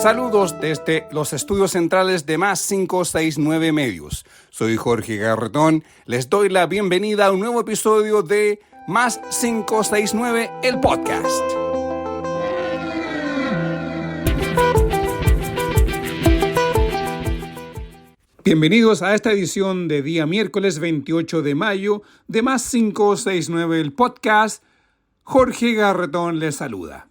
Saludos desde los estudios centrales de Más 569 Medios. Soy Jorge Garretón. Les doy la bienvenida a un nuevo episodio de Más 569, el podcast. Bienvenidos a esta edición de día miércoles 28 de mayo de Más 569, el podcast. Jorge Garretón les saluda.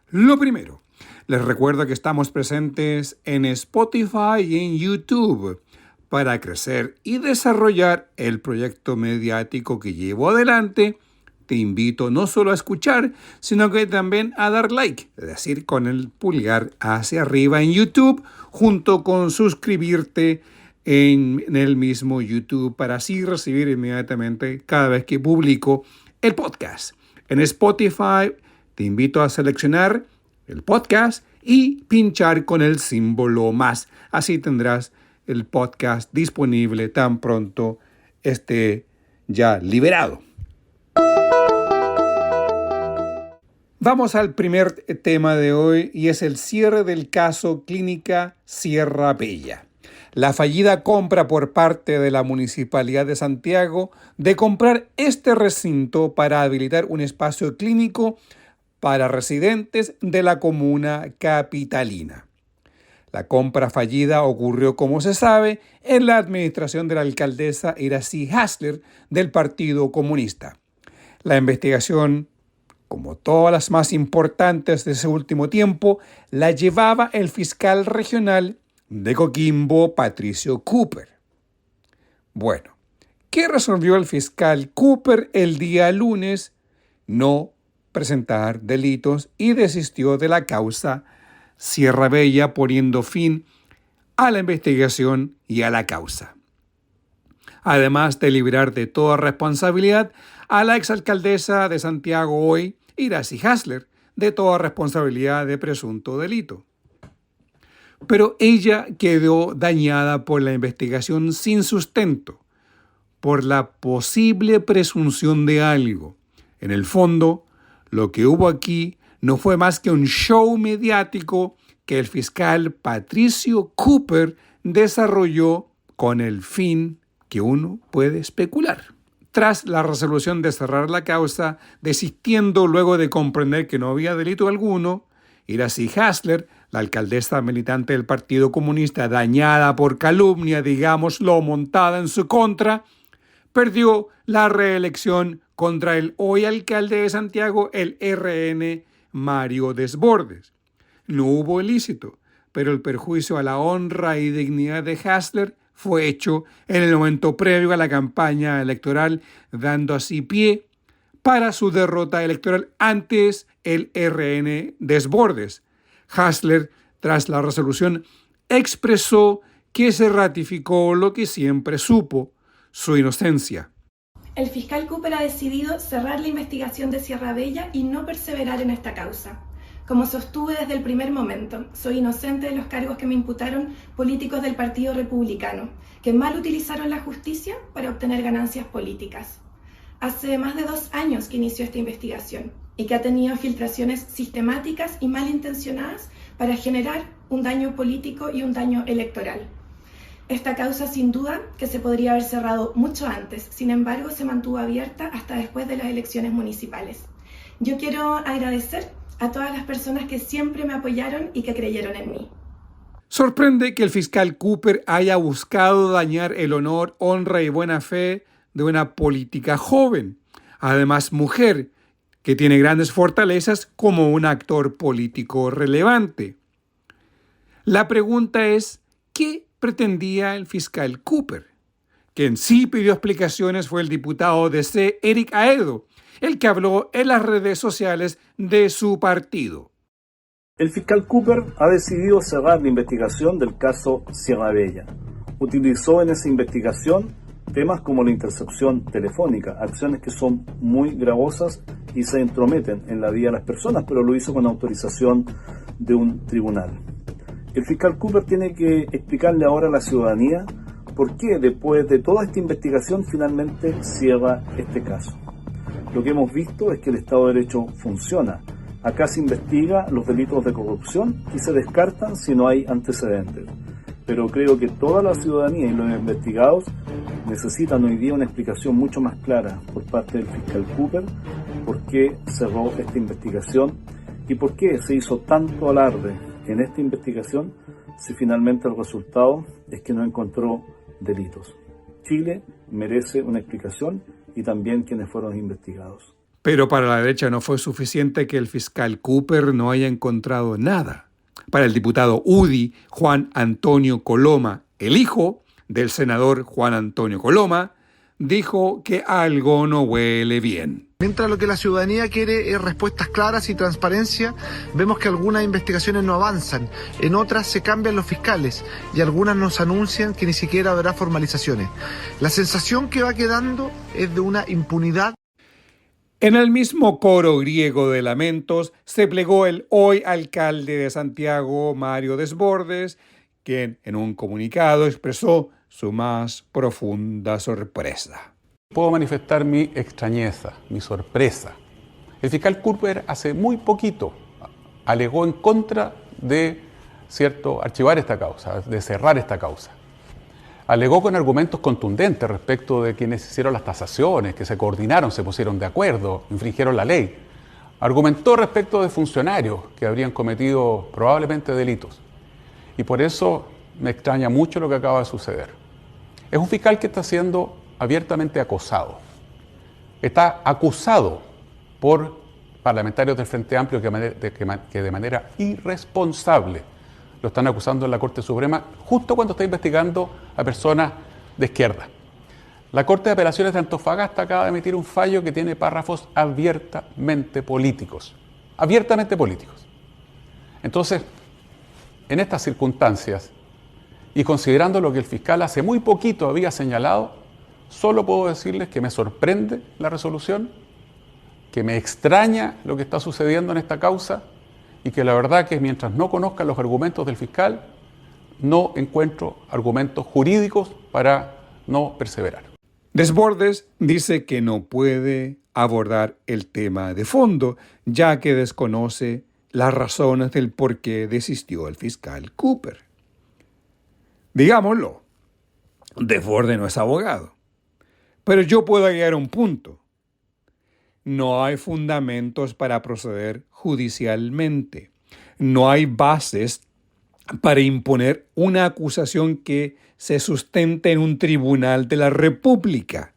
Lo primero, les recuerdo que estamos presentes en Spotify y en YouTube para crecer y desarrollar el proyecto mediático que llevo adelante. Te invito no solo a escuchar, sino que también a dar like, es decir, con el pulgar hacia arriba en YouTube, junto con suscribirte en el mismo YouTube para así recibir inmediatamente cada vez que publico el podcast. En Spotify te invito a seleccionar el podcast y pinchar con el símbolo más. Así tendrás el podcast disponible tan pronto esté ya liberado. Vamos al primer tema de hoy y es el cierre del caso Clínica Sierra Bella. La fallida compra por parte de la Municipalidad de Santiago de comprar este recinto para habilitar un espacio clínico para residentes de la comuna capitalina. La compra fallida ocurrió, como se sabe, en la administración de la alcaldesa Iracy Hasler del Partido Comunista. La investigación, como todas las más importantes de ese último tiempo, la llevaba el fiscal regional de Coquimbo, Patricio Cooper. Bueno, ¿qué resolvió el fiscal Cooper el día lunes? No presentar delitos y desistió de la causa Sierra Bella, poniendo fin a la investigación y a la causa. Además de liberar de toda responsabilidad a la exalcaldesa de Santiago hoy, Iracy Hasler, de toda responsabilidad de presunto delito. Pero ella quedó dañada por la investigación sin sustento, por la posible presunción de algo. En el fondo, lo que hubo aquí no fue más que un show mediático que el fiscal Patricio Cooper desarrolló con el fin que uno puede especular. Tras la resolución de cerrar la causa, desistiendo luego de comprender que no había delito alguno, Iracy Hasler, la alcaldesa militante del Partido Comunista dañada por calumnia, digámoslo, montada en su contra, perdió la reelección contra el hoy alcalde de Santiago, el RN Mario Desbordes. No hubo ilícito, pero el perjuicio a la honra y dignidad de Hasler fue hecho en el momento previo a la campaña electoral, dando así pie para su derrota electoral antes el RN Desbordes. Hasler, tras la resolución, expresó que se ratificó lo que siempre supo, su inocencia. El fiscal Cooper ha decidido cerrar la investigación de Sierra Bella y no perseverar en esta causa. Como sostuve desde el primer momento, soy inocente de los cargos que me imputaron políticos del Partido Republicano, que mal utilizaron la justicia para obtener ganancias políticas. Hace más de 2 años que inició esta investigación y que ha tenido filtraciones sistemáticas y malintencionadas para generar un daño político y un daño electoral. Esta causa sin duda que se podría haber cerrado mucho antes, sin embargo se mantuvo abierta hasta después de las elecciones municipales. Yo quiero agradecer a todas las personas que siempre me apoyaron y que creyeron en mí. Sorprende que el fiscal Cooper haya buscado dañar el honor, honra y buena fe de una política joven, además mujer, que tiene grandes fortalezas como un actor político relevante. La pregunta es, ¿qué pretendía el fiscal Cooper? Quien sí pidió explicaciones fue el diputado DC, Eric Aedo, el que habló en las redes sociales de su partido. El fiscal Cooper ha decidido cerrar la investigación del caso Sierra Bella. Utilizó en esa investigación temas como la intercepción telefónica, acciones que son muy gravosas y se entrometen en la vida de las personas, pero lo hizo con autorización de un tribunal. El fiscal Cooper tiene que explicarle ahora a la ciudadanía por qué después de toda esta investigación finalmente cierra este caso. Lo que hemos visto es que el Estado de Derecho funciona. Acá se investiga los delitos de corrupción y se descartan si no hay antecedentes. Pero creo que toda la ciudadanía y los investigados necesitan hoy día una explicación mucho más clara por parte del fiscal Cooper por qué cerró esta investigación y por qué se hizo tanto alarde en esta investigación si finalmente el resultado es que no encontró delitos. Chile merece una explicación y también quienes fueron investigados. Pero para la derecha no fue suficiente que el fiscal Cooper no haya encontrado nada. Para el diputado UDI, Juan Antonio Coloma, el hijo del senador Juan Antonio Coloma, dijo que algo no huele bien. Mientras lo que la ciudadanía quiere es respuestas claras y transparencia, vemos que algunas investigaciones no avanzan, en otras se cambian los fiscales y algunas nos anuncian que ni siquiera habrá formalizaciones. La sensación que va quedando es de una impunidad. En el mismo coro griego de lamentos se plegó el hoy alcalde de Santiago, Mario Desbordes, quien en un comunicado expresó su más profunda sorpresa. Puedo manifestar mi extrañeza, mi sorpresa. El fiscal Cooper hace muy poquito alegó en contra de archivar esta causa, de cerrar esta causa. Alegó con argumentos contundentes respecto de quienes hicieron las tasaciones, que se coordinaron, se pusieron de acuerdo, infringieron la ley. Argumentó respecto de funcionarios que habrían cometido probablemente delitos. Y por eso me extraña mucho lo que acaba de suceder. Es un fiscal que está siendo abiertamente acosado. Está acusado por parlamentarios del Frente Amplio que de manera irresponsable lo están acusando en la Corte Suprema justo cuando está investigando a personas de izquierda. La Corte de Apelaciones de Antofagasta acaba de emitir un fallo que tiene párrafos abiertamente políticos. Abiertamente políticos. Entonces, en estas circunstancias, y considerando lo que el fiscal hace muy poquito había señalado, solo puedo decirles que me sorprende la resolución, que me extraña lo que está sucediendo en esta causa y que la verdad que mientras no conozca los argumentos del fiscal, no encuentro argumentos jurídicos para no perseverar. Desbordes dice que no puede abordar el tema de fondo, ya que desconoce las razones del por qué desistió el fiscal Cooper. Digámoslo, Desbordes no es abogado, pero yo puedo llegar a un punto. No hay fundamentos para proceder judicialmente. No hay bases para imponer una acusación que se sustente en un tribunal de la República.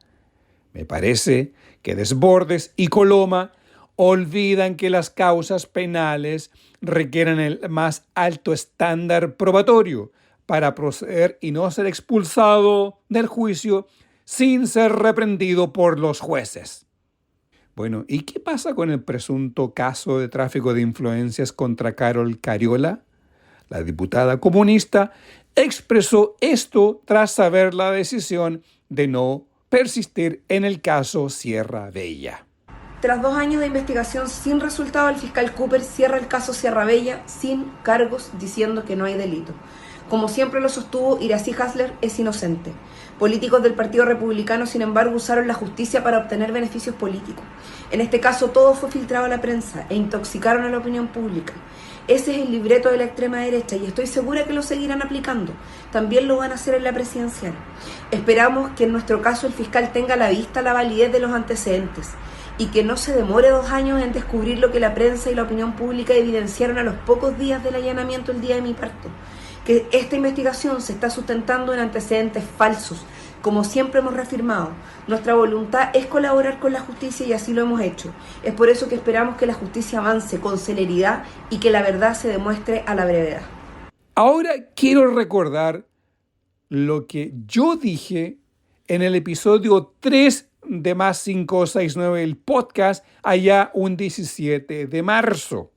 Me parece que Desbordes y Coloma olvidan que las causas penales requieren el más alto estándar probatorio para proceder y no ser expulsado del juicio sin ser reprendido por los jueces. Bueno, ¿y qué pasa con el presunto caso de tráfico de influencias contra Carol Cariola? La diputada comunista expresó esto tras saber la decisión de no persistir en el caso Sierra Bella. Tras 2 años de investigación sin resultado, el fiscal Cooper cierra el caso Sierra Bella sin cargos, diciendo que no hay delito. Como siempre lo sostuvo, Iracy Hasler es inocente. Políticos del Partido Republicano, sin embargo, usaron la justicia para obtener beneficios políticos. En este caso, todo fue filtrado a la prensa e intoxicaron a la opinión pública. Ese es el libreto de la extrema derecha y estoy segura que lo seguirán aplicando. También lo van a hacer en la presidencial. Esperamos que en nuestro caso el fiscal tenga a la vista la validez de los antecedentes y que no se demore 2 años en descubrir lo que la prensa y la opinión pública evidenciaron a los pocos días del allanamiento el día de mi parto. Que esta investigación se está sustentando en antecedentes falsos. Como siempre hemos reafirmado, nuestra voluntad es colaborar con la justicia y así lo hemos hecho. Es por eso que esperamos que la justicia avance con celeridad y que la verdad se demuestre a la brevedad. Ahora quiero recordar lo que yo dije en el episodio 3 de Más 569, el podcast, allá un 17 de marzo.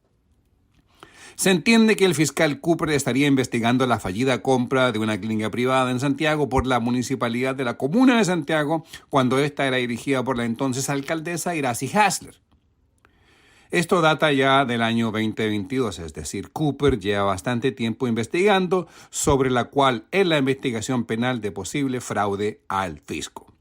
Se entiende que el fiscal Cooper estaría investigando la fallida compra de una clínica privada en Santiago por la municipalidad de la comuna de Santiago cuando ésta era dirigida por la entonces alcaldesa Iracy Hasler. Esto data ya del año 2022, es decir, Cooper lleva bastante tiempo investigando, sobre la cual es la investigación penal de posible fraude al fisco.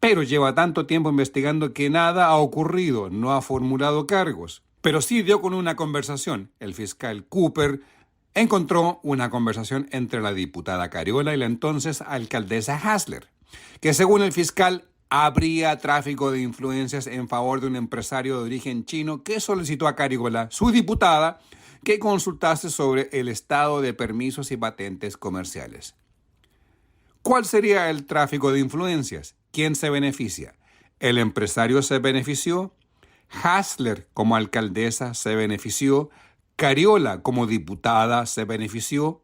Pero lleva tanto tiempo investigando que nada ha ocurrido, no ha formulado cargos. pero sí dio con una conversación. El fiscal Cooper encontró una conversación entre la diputada Cariola y la entonces alcaldesa Hasler, que según el fiscal habría tráfico de influencias en favor de un empresario de origen chino que solicitó a Cariola, su diputada, que consultase sobre el estado de permisos y patentes comerciales. ¿Cuál sería el tráfico de influencias? ¿Quién se beneficia? ¿El empresario se benefició? ¿Hasler como alcaldesa se benefició? ¿Cariola como diputada se benefició?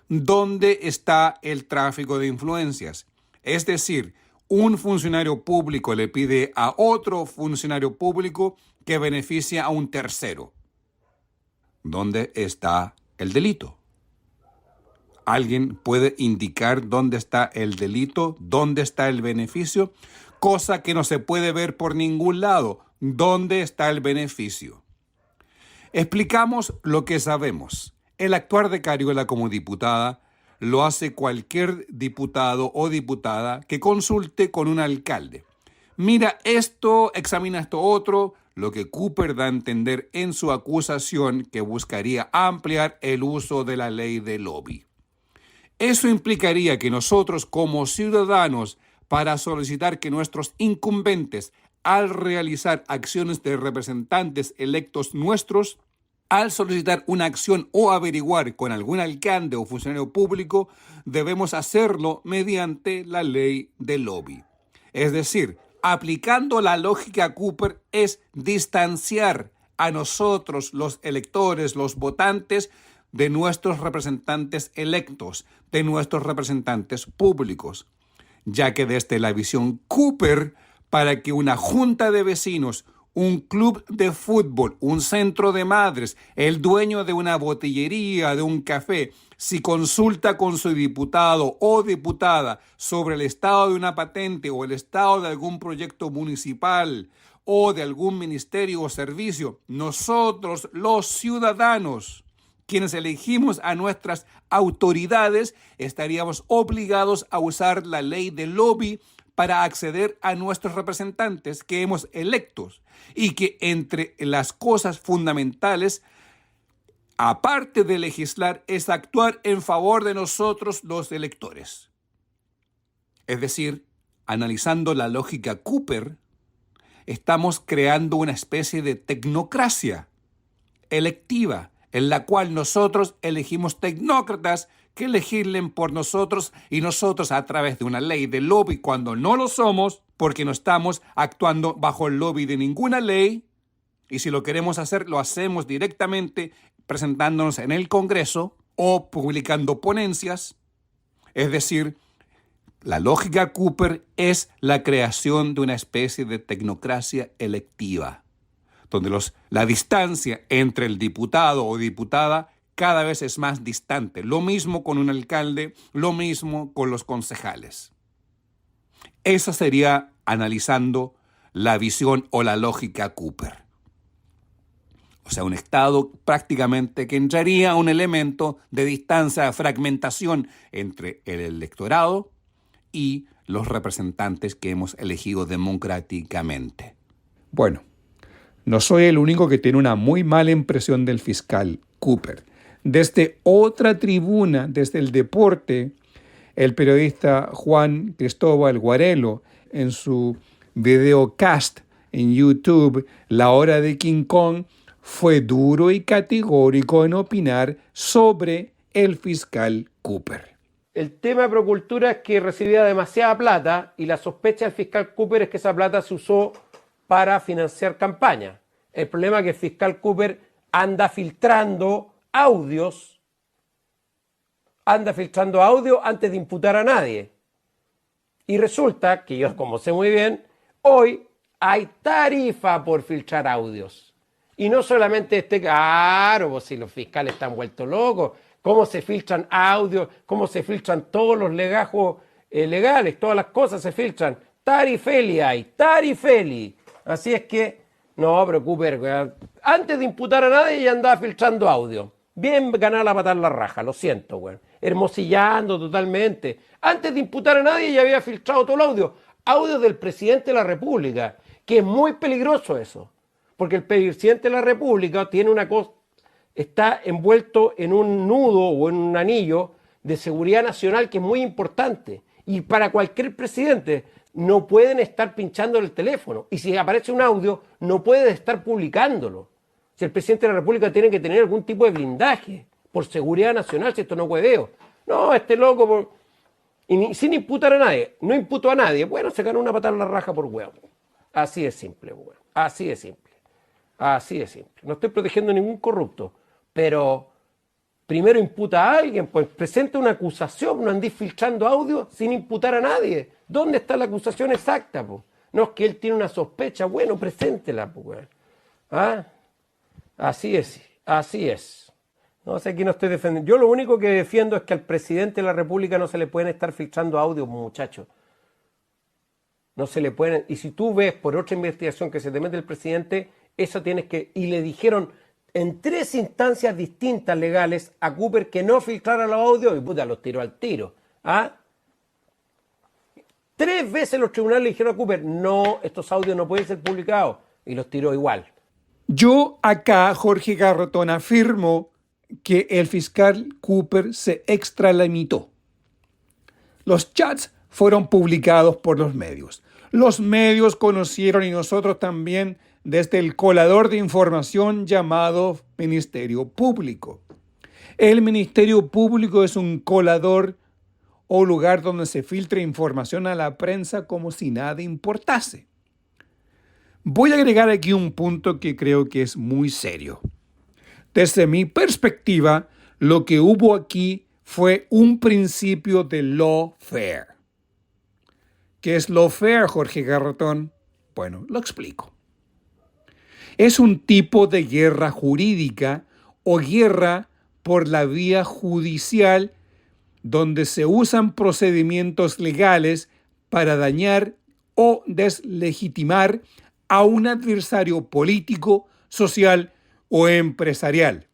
¿Dónde está el tráfico de influencias? Es decir, un funcionario público le pide a otro funcionario público que beneficie a un tercero. ¿Dónde está el delito? ¿Alguien puede indicar dónde está el delito? ¿Dónde está el beneficio? Cosa que no se puede ver por ningún lado. ¿Dónde está el beneficio? Explicamos lo que sabemos. El actuar de Cariola como diputada lo hace cualquier diputado o diputada que consulte con un alcalde. Mira esto, examina esto otro, lo que Cooper da a entender en su acusación que buscaría ampliar el uso de la ley de lobby. Eso implicaría que nosotros como ciudadanos, para solicitar que nuestros incumbentes, al realizar acciones de representantes electos nuestros, al solicitar una acción o averiguar con algún alcalde o funcionario público, debemos hacerlo mediante la ley de lobby. Es decir, aplicando la lógica Cooper es distanciar a nosotros, los electores, los votantes, de nuestros representantes electos, de nuestros representantes públicos, ya que desde la visión Cooper, para que una junta de vecinos, un club de fútbol, un centro de madres, el dueño de una botillería, de un café, si consulta con su diputado o diputada sobre el estado de una patente o el estado de algún proyecto municipal o de algún ministerio o servicio, nosotros, los ciudadanos, quienes elegimos a nuestras autoridades, estaríamos obligados a usar la ley de lobby para acceder a nuestros representantes que hemos electos y que entre las cosas fundamentales, aparte de legislar, es actuar en favor de nosotros los electores. Es decir, analizando la lógica Cooper, estamos creando una especie de tecnocracia electiva en la cual nosotros elegimos tecnócratas que legislen por nosotros y nosotros a través de una ley de lobby cuando no lo somos, porque no estamos actuando bajo el lobby de ninguna ley, y si lo queremos hacer, lo hacemos directamente presentándonos en el Congreso o publicando ponencias. Es decir, la lógica Cooper es la creación de una especie de tecnocracia electiva, donde la distancia entre el diputado o diputada cada vez es más distante. Lo mismo con un alcalde, lo mismo con los concejales. Eso sería analizando la visión o la lógica Cooper. O sea, un Estado prácticamente que entraría un elemento de distancia, fragmentación entre el electorado y los representantes que hemos elegido democráticamente. Bueno, no soy el único que tiene una muy mala impresión del fiscal Cooper. Desde otra tribuna, desde el deporte, el periodista Juan Cristóbal Guarelo, en su videocast en YouTube, La Hora de King Kong, fue duro y categórico en opinar sobre el fiscal Cooper. El tema de Procultura es que recibía demasiada plata y la sospecha del fiscal Cooper es que esa plata se usó para financiar campaña. El problema es que el fiscal Cooper anda filtrando audios antes de imputar a nadie. Y resulta que yo, como sé muy bien, hoy hay tarifa por filtrar audios. Y no solamente claro, pues si los fiscales están vueltos locos, cómo se filtran audios, cómo se filtran todos los legajos legales, todas las cosas se filtran. Tarifeli hay, tarifeli. Así es que, no, pero Cooper, antes de imputar a nadie ya andaba filtrando audio. Bien ganar a matar la raja, lo siento, güey. Hermosillando totalmente. Antes de imputar a nadie ya había filtrado todo el audio. Audio del presidente de la República, que es muy peligroso eso. porque el presidente de la República tiene una cosa, está envuelto en un nudo o en un anillo de seguridad nacional que es muy importante. Y para cualquier presidente no pueden estar pinchando el teléfono. Y si aparece un audio, no puede estar publicándolo. Si el presidente de la República tiene que tener algún tipo de blindaje por seguridad nacional, si esto no es hueveo. No, este loco, sin imputar a nadie, no imputó a nadie. Bueno, se ganó una patada en la raja por huevo. Así de simple, huevo. Así de simple. Así de simple. No estoy protegiendo a ningún corrupto, pero primero imputa a alguien, pues presenta una acusación, no andís filtrando audio sin imputar a nadie. ¿Dónde está la acusación exacta? Po? No es que él tiene una sospecha, bueno, preséntela. Pues. ¿Ah? Así es, así es. No sé, aquí no estoy defendiendo. Yo lo único que defiendo es que al presidente de la República no se le pueden estar filtrando audios, muchachos. No se le pueden. Y si tú ves por otra investigación que se te mete el presidente, eso tienes que. Y le dijeron en 3 instancias distintas legales a Cooper que no filtrara los audios y puta, los tiró al tiro. ¿Ah? 3 veces los tribunales le dijeron a Cooper, no, estos audios no pueden ser publicados. Y los tiró igual. Yo acá, Jorge Garretón, afirmo que el fiscal Cooper se extralimitó. Los chats fueron publicados por los medios. Los medios conocieron y nosotros también desde el colador de información llamado Ministerio Público. El Ministerio Público es un colador o lugar donde se filtra información a la prensa como si nada importase. Voy a agregar aquí un punto que creo que es muy serio. Desde mi perspectiva, lo que hubo aquí fue un principio de lawfare. ¿Qué es lawfare, Jorge Garretón? Bueno, lo explico. Es un tipo de guerra jurídica o guerra por la vía judicial donde se usan procedimientos legales para dañar o deslegitimar a un adversario político, social o empresarial.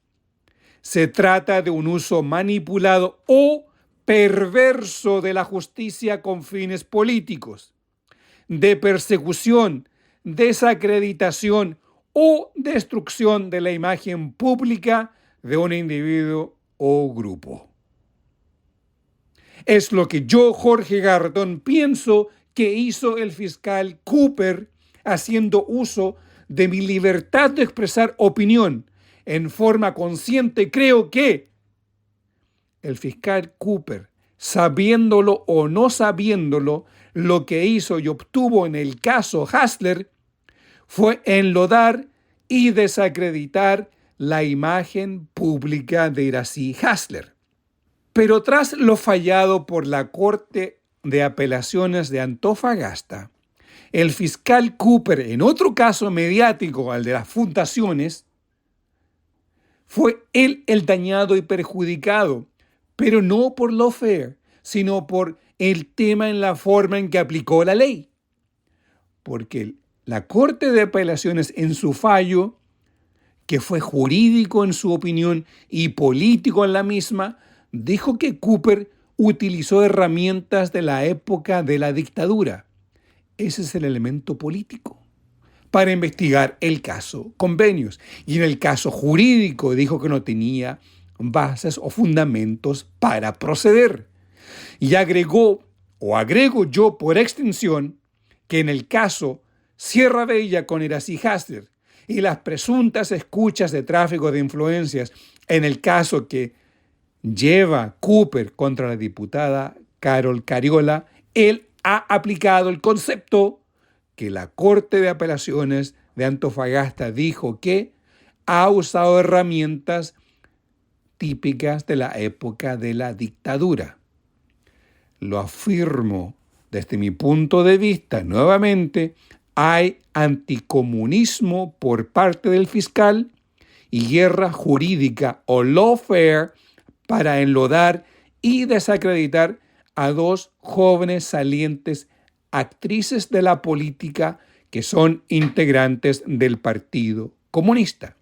Se trata de un uso manipulado o perverso de la justicia con fines políticos, de persecución, desacreditación o destrucción de la imagen pública de un individuo o grupo. Es lo que yo, Jorge Garretón, pienso que hizo el fiscal Cooper haciendo uso de mi libertad de expresar opinión en forma consciente. Creo que el fiscal Cooper, sabiéndolo o no sabiéndolo, lo que hizo y obtuvo en el caso Hasler fue enlodar y desacreditar la imagen pública de Iracy Hasler. Pero tras lo fallado por la Corte de Apelaciones de Antofagasta, el fiscal Cooper, en otro caso mediático, al de las fundaciones, fue él el dañado y perjudicado, pero no por lawfare, sino por el tema en la forma en que aplicó la ley. Porque la Corte de Apelaciones en su fallo, que fue jurídico en su opinión y político en la misma, dijo que Cooper utilizó herramientas de la época de la dictadura. Ese es el elemento político para investigar el caso Convenios. Y en el caso jurídico dijo que no tenía bases o fundamentos para proceder. Y agrego yo por extensión que en el caso Sierra Bella con Iracy Hasler y las presuntas escuchas de tráfico de influencias en el caso que lleva Cooper contra la diputada Carol Cariola, él ha aplicado el concepto que la Corte de Apelaciones de Antofagasta dijo que ha usado herramientas típicas de la época de la dictadura. Lo afirmo desde mi punto de vista nuevamente, hay anticomunismo por parte del fiscal y guerra jurídica o lawfare para enlodar y desacreditar a 2 jóvenes salientes actrices de la política que son integrantes del Partido Comunista.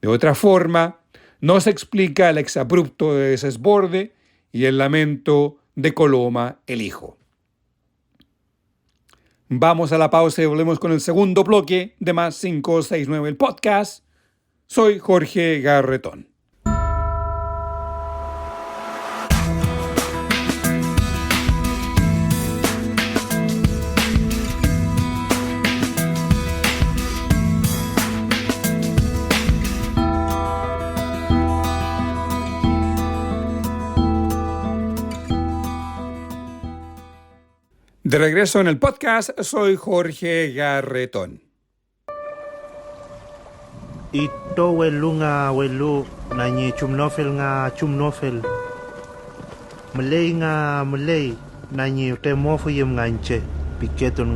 De otra forma, no se explica el exabrupto de Desborde y el lamento de Coloma el hijo. Vamos a la pausa y volvemos con el segundo bloque de Más 569, el podcast. Soy Jorge Garretón. De regreso en el podcast, soy Jorge Garretón. Ito welu nanyi chumnofel mulay nanyi temofo yem nganche piketun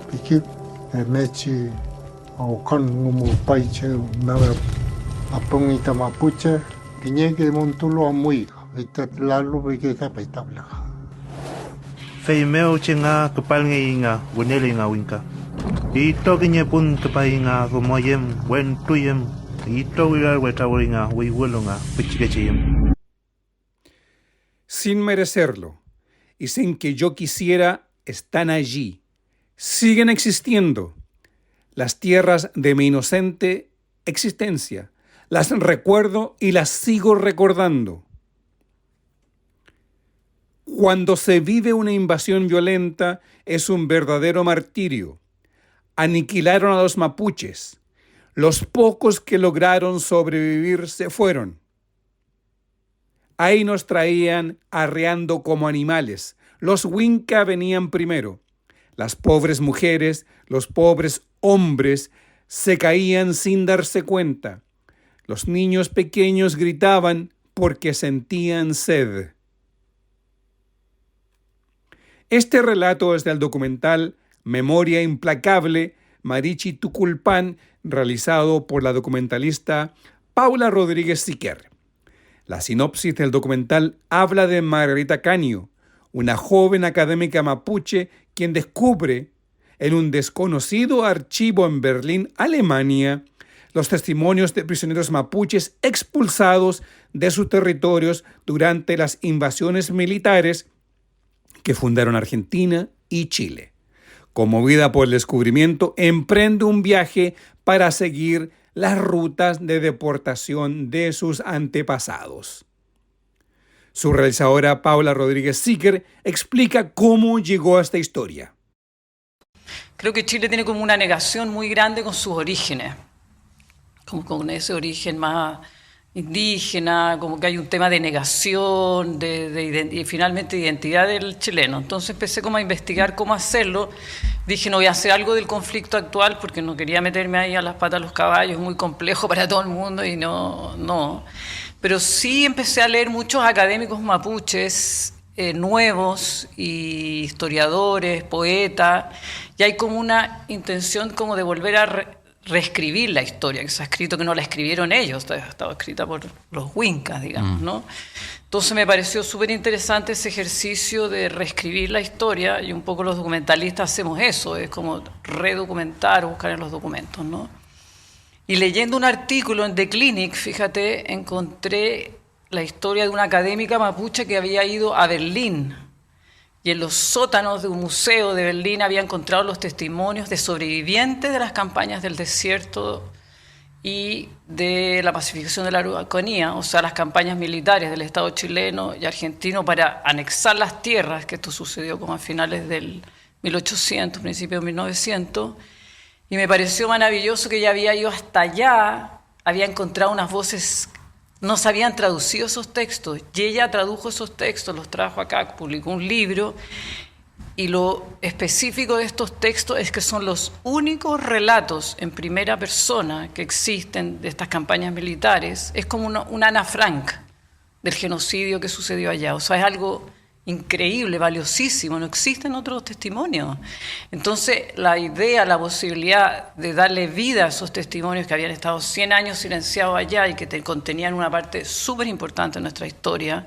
pikit mechi o kon ngumu paiche nawe apong ita mapuche kinyeke montulo amui ita lalu beke kapaitabla feimeo chenga kepal nga gunele nga winka ito kinye pun kepai nga gumoyem wen tuyem ito wilar wetawri nga wiwulo nga pichikechiyem. Sin merecerlo y sin que yo quisiera, están allí. Siguen existiendo. Las tierras de mi inocente existencia. Las recuerdo y las sigo recordando. Cuando se vive una invasión violenta, es un verdadero martirio. Aniquilaron a los mapuches. Los pocos que lograron sobrevivir se fueron. Ahí nos traían arreando como animales. Los Winca venían primero. Las pobres mujeres, los pobres hombres se caían sin darse cuenta. Los niños pequeños gritaban porque sentían sed. Este relato es del documental Memoria Implacable, Marichi Tuculpan, realizado por la documentalista Paula Rodríguez Siquer. La sinopsis del documental habla de Margarita Canio, una joven académica mapuche quien descubre en un desconocido archivo en Berlín, Alemania, los testimonios de prisioneros mapuches expulsados de sus territorios durante las invasiones militares que fundaron Argentina y Chile. Conmovida por el descubrimiento, emprende un viaje para seguir las rutas de deportación de sus antepasados. Su realizadora Paula Rodríguez Siquer explica cómo llegó a esta historia. Creo que Chile tiene como una negación muy grande con sus orígenes, como con ese origen más indígena, como que hay un tema de negación, y finalmente identidad del chileno. Entonces empecé como a investigar cómo hacerlo. Dije, no voy a hacer algo del conflicto actual porque no quería meterme ahí a las patas de los caballos, es muy complejo para todo el mundo y no. Pero sí empecé a leer muchos académicos mapuches nuevos, y historiadores, poetas, y hay como una intención como de volver a reescribir la historia, que se ha escrito, que no la escribieron ellos, estaba escrita por los Wincas, digamos, ¿no? Entonces me pareció súper interesante ese ejercicio de reescribir la historia, y un poco los documentalistas hacemos eso, es como redocumentar, buscar en los documentos, ¿no? Y leyendo un artículo en The Clinic, fíjate, encontré la historia de una académica mapuche que había ido a Berlín, y en los sótanos de un museo de Berlín había encontrado los testimonios de sobrevivientes de las campañas del desierto y de la pacificación de la Araucanía, o sea, las campañas militares del Estado chileno y argentino para anexar las tierras, que esto sucedió como a finales del 1800, principios de 1900, y me pareció maravilloso que ella había ido hasta allá, había encontrado unas voces. No se habían traducido esos textos, y ella tradujo esos textos, los trajo acá, publicó un libro, y lo específico de estos textos es que son los únicos relatos en primera persona que existen de estas campañas militares. Es como una Ana Frank del genocidio que sucedió allá, o sea, es algo increíble, valiosísimo, no existen otros testimonios. Entonces, la idea, la posibilidad de darle vida a esos testimonios que habían estado 100 años silenciados allá y que contenían una parte súper importante de nuestra historia,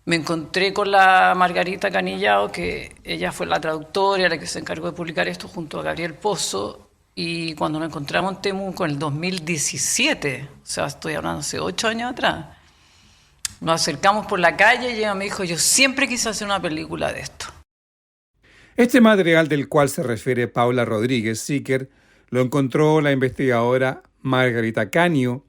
me encontré con la Margarita Canillao, que ella fue la traductora, la que se encargó de publicar esto junto a Gabriel Pozo, y cuando nos encontramos en Temuco en el 2017, o sea, estoy hablando hace 8 años atrás, Nos acercamos por la calle y ella me dijo, yo siempre quise hacer una película de esto. Este material del cual se refiere Paula Rodríguez Siquer lo encontró la investigadora Margarita Canio.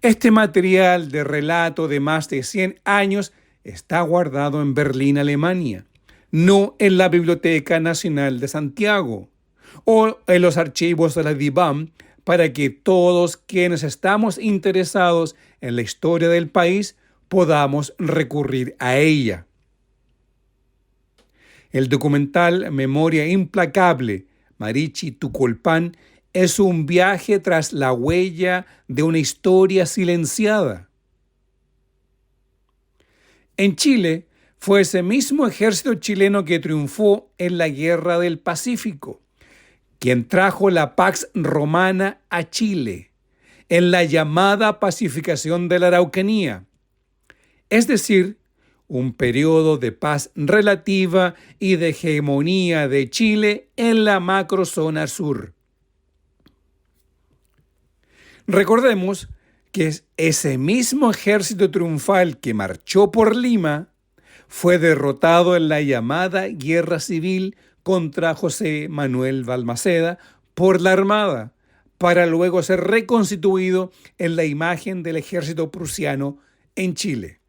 Este material de relato de más de 100 años está guardado en Berlín, Alemania, no en la Biblioteca Nacional de Santiago o en los archivos de la DIBAM, para que todos quienes estamos interesados en la historia del país podamos recurrir a ella. El documental Memoria Implacable, Marichi Tukulpan, es un viaje tras la huella de una historia silenciada. En Chile, fue ese mismo ejército chileno que triunfó en la Guerra del Pacífico, quien trajo la Pax Romana a Chile, en la llamada pacificación de la Araucanía, es decir, un periodo de paz relativa y de hegemonía de Chile en la macrozona sur. Recordemos que ese mismo ejército triunfal que marchó por Lima fue derrotado en la llamada Guerra Civil contra José Manuel Balmaceda por la Armada, para luego ser reconstituido en la imagen del ejército prusiano en Chile.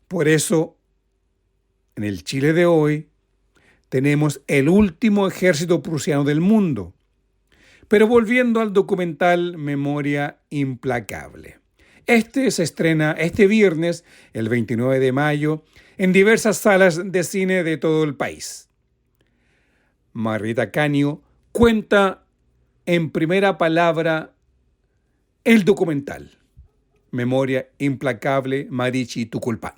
Por eso, en el Chile de hoy, tenemos el último ejército prusiano del mundo. Pero volviendo al documental Memoria Implacable. Este se estrena este viernes, el 29 de mayo, en diversas salas de cine de todo el país. Margarita Canio cuenta en primera palabra el documental Memoria Implacable, Marichi Tukulpan.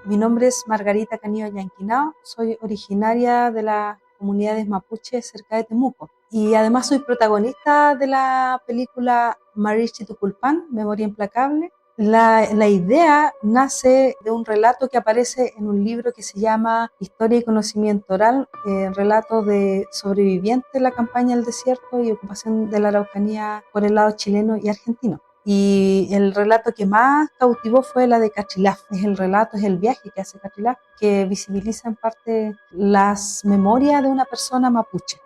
Mi nombre es Margarita Canio Yanquinao, soy originaria de las comunidades mapuche cerca de Temuco y además soy protagonista de la película Marichi Tukulpan, Memoria Implacable. La idea nace de un relato que aparece en un libro que se llama Historia y Conocimiento Oral, relato de sobrevivientes de la campaña del desierto y ocupación de la Araucanía por el lado chileno y argentino. Y el relato que más cautivó fue la de Cachilaf. Es el viaje que hace Cachilaf, que visibiliza en parte las memorias de una persona mapuche.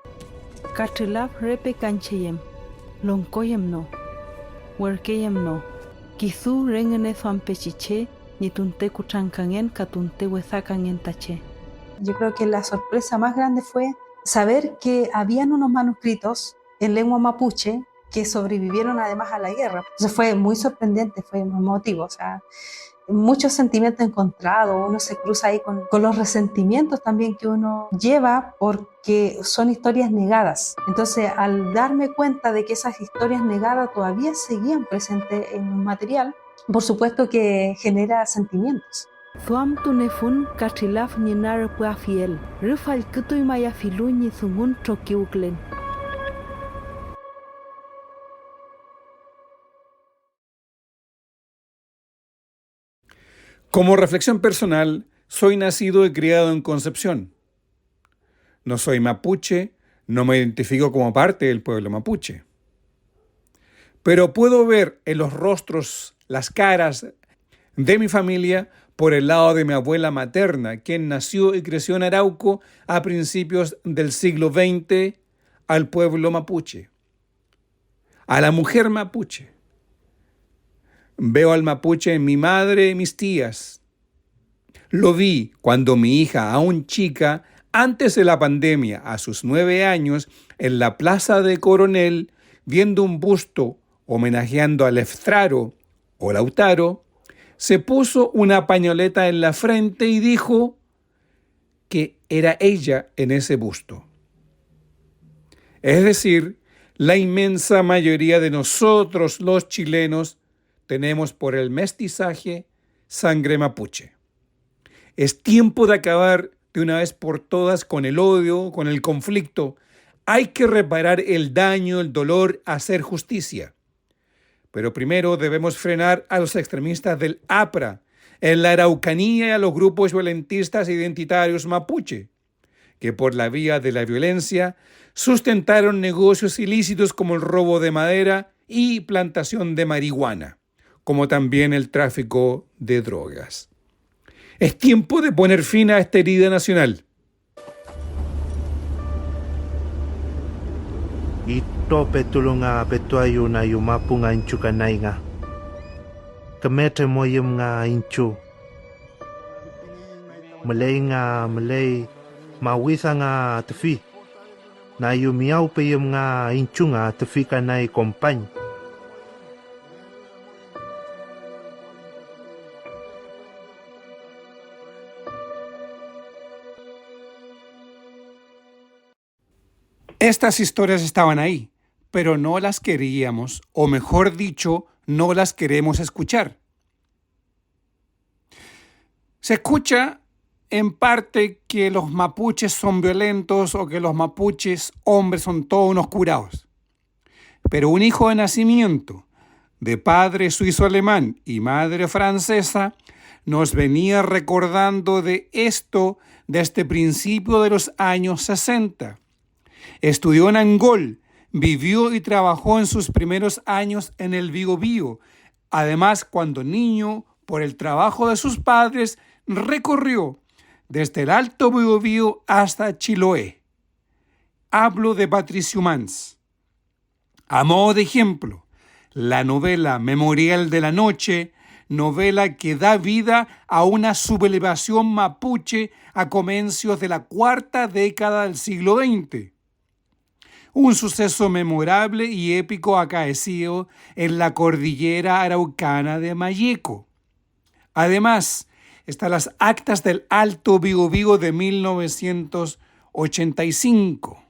Cachilaf repe cancheyem, loncoyem no, huerqueyem no, quizú rengene pechiche, ni tunte cuchancangen, catunte huezacangen tache. Yo creo que la sorpresa más grande fue saber que habían unos manuscritos en lengua mapuche que sobrevivieron además a la guerra. Entonces fue muy sorprendente, fue muy emotivo, o sea, muchos sentimientos encontrados, uno se cruza ahí con los resentimientos también que uno lleva porque son historias negadas. Entonces, al darme cuenta de que esas historias negadas todavía seguían presentes en un material, por supuesto que genera sentimientos. Thuam tunefun Cachilaf ni nar puafiel, rifal kutu maya filu ni zungun chokiuklen. Como reflexión personal, soy nacido y criado en Concepción. No soy mapuche, no me identifico como parte del pueblo mapuche. Pero puedo ver en los rostros, las caras de mi familia por el lado de mi abuela materna, quien nació y creció en Arauco a principios del siglo XX, al pueblo mapuche, a la mujer mapuche. Veo al mapuche en mi madre y mis tías. Lo vi cuando mi hija, aún chica, antes de la pandemia, a sus 9 años, en la plaza de Coronel, viendo un busto homenajeando a Leftraro o Lautaro, se puso una pañoleta en la frente y dijo que era ella en ese busto. Es decir, la inmensa mayoría de nosotros los chilenos tenemos por el mestizaje sangre mapuche. Es tiempo de acabar de una vez por todas con el odio, con el conflicto. Hay que reparar el daño, el dolor, hacer justicia. Pero primero debemos frenar a los extremistas del APRA, en la Araucanía y a los grupos violentistas identitarios mapuche, que por la vía de la violencia sustentaron negocios ilícitos como el robo de madera y plantación de marihuana, como también el tráfico de drogas. Es tiempo de poner fin a esta herida nacional. Ito petulunga petuayu na yumapunga inchu kanainga. Kamete moyem nga inchu. Malay mawisa nga tefi. Na yumiaw peyem nga inchu nga tefi kanay kompany. Estas historias estaban ahí, pero no las queríamos, o mejor dicho, no las queremos escuchar. Se escucha en parte que los mapuches son violentos o que los mapuches hombres son todos unos curados. Pero un hijo de nacimiento, de padre suizo-alemán y madre francesa, nos venía recordando de esto desde principio de los años 60. Estudió en Angol, vivió y trabajó en sus primeros años en el Biobío. Además, cuando niño, por el trabajo de sus padres, recorrió desde el Alto Biobío hasta Chiloé. Hablo de Patricio Mans. A modo de ejemplo, la novela Memorial de la Noche, novela que da vida a una sublevación mapuche a comienzos de la cuarta década del siglo XX. Un suceso memorable y épico acaecido en la cordillera araucana de Mayeco. Además, están las actas del Alto Biobío de 1985.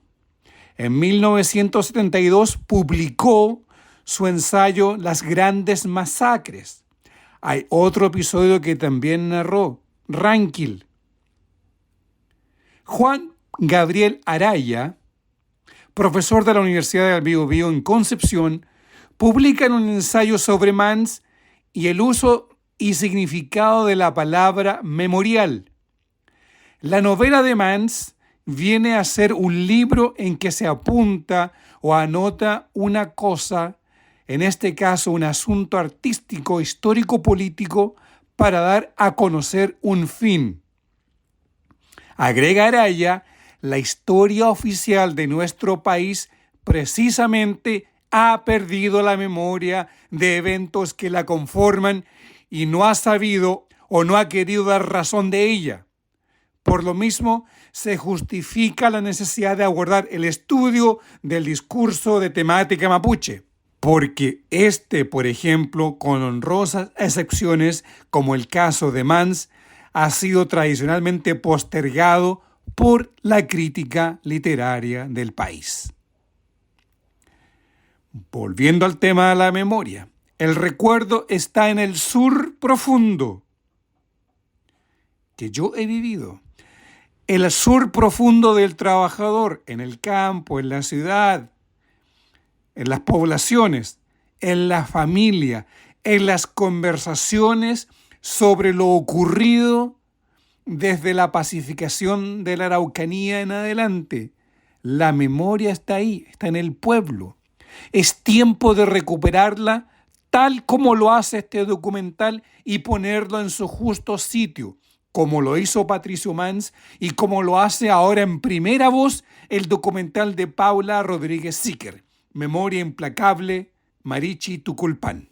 En 1972 publicó su ensayo Las Grandes Masacres. Hay otro episodio que también narró, Ranquil. Juan Gabriel Araya, profesor de la Universidad del Biobío en Concepción, publica en un ensayo sobre Mans y el uso y significado de la palabra memorial. La novela de Mans viene a ser un libro en que se apunta o anota una cosa, en este caso un asunto artístico, histórico-político, para dar a conocer un fin. Agrega Araya, la historia oficial de nuestro país precisamente ha perdido la memoria de eventos que la conforman y no ha sabido o no ha querido dar razón de ella. Por lo mismo, se justifica la necesidad de abordar el estudio del discurso de temática mapuche, porque por ejemplo, con honrosas excepciones, como el caso de Mans, ha sido tradicionalmente postergado por la crítica literaria del país. Volviendo al tema de la memoria, el recuerdo está en el sur profundo que yo he vivido. El sur profundo del trabajador, en el campo, en la ciudad, en las poblaciones, en la familia, en las conversaciones sobre lo ocurrido desde la pacificación de la Araucanía en adelante. La memoria está ahí, está en el pueblo. Es tiempo de recuperarla tal como lo hace este documental y ponerlo en su justo sitio, como lo hizo Patricio Mans y como lo hace ahora en primera voz el documental de Paula Rodríguez Siquer, Memoria Implacable, Marichi Tuculpan.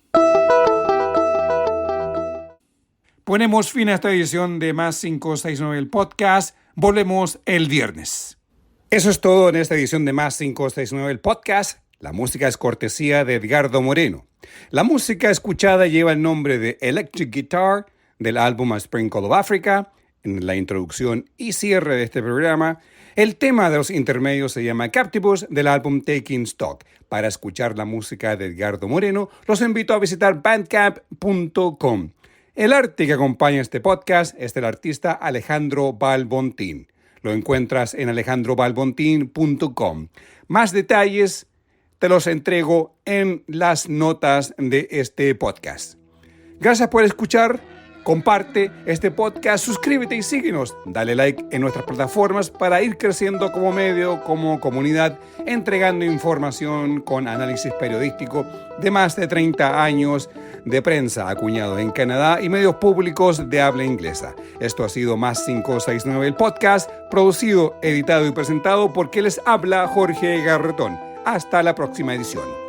Ponemos fin a esta edición de Más 569 el podcast. Volvemos el viernes. Eso es todo en esta edición de Más 569 el podcast. La música es cortesía de Edgardo Moreno. La música escuchada lleva el nombre de Electric Guitar del álbum A Sprinkle of Africa. En la introducción y cierre de este programa, el tema de los intermedios se llama Captivus del álbum Taking Stock. Para escuchar la música de Edgardo Moreno, los invito a visitar bandcamp.com. El arte que acompaña este podcast es del artista Alejandro Balbontín. Lo encuentras en alejandrobalbontin.com. Más detalles te los entrego en las notas de este podcast. Gracias por escuchar. Comparte este podcast, suscríbete y síguenos. Dale like en nuestras plataformas para ir creciendo como medio, como comunidad, entregando información con análisis periodístico de más de 30 años de prensa acuñado en Canadá y medios públicos de habla inglesa. Esto ha sido Más 569, el podcast, producido, editado y presentado por quien les habla Jorge Garretón. Hasta la próxima edición.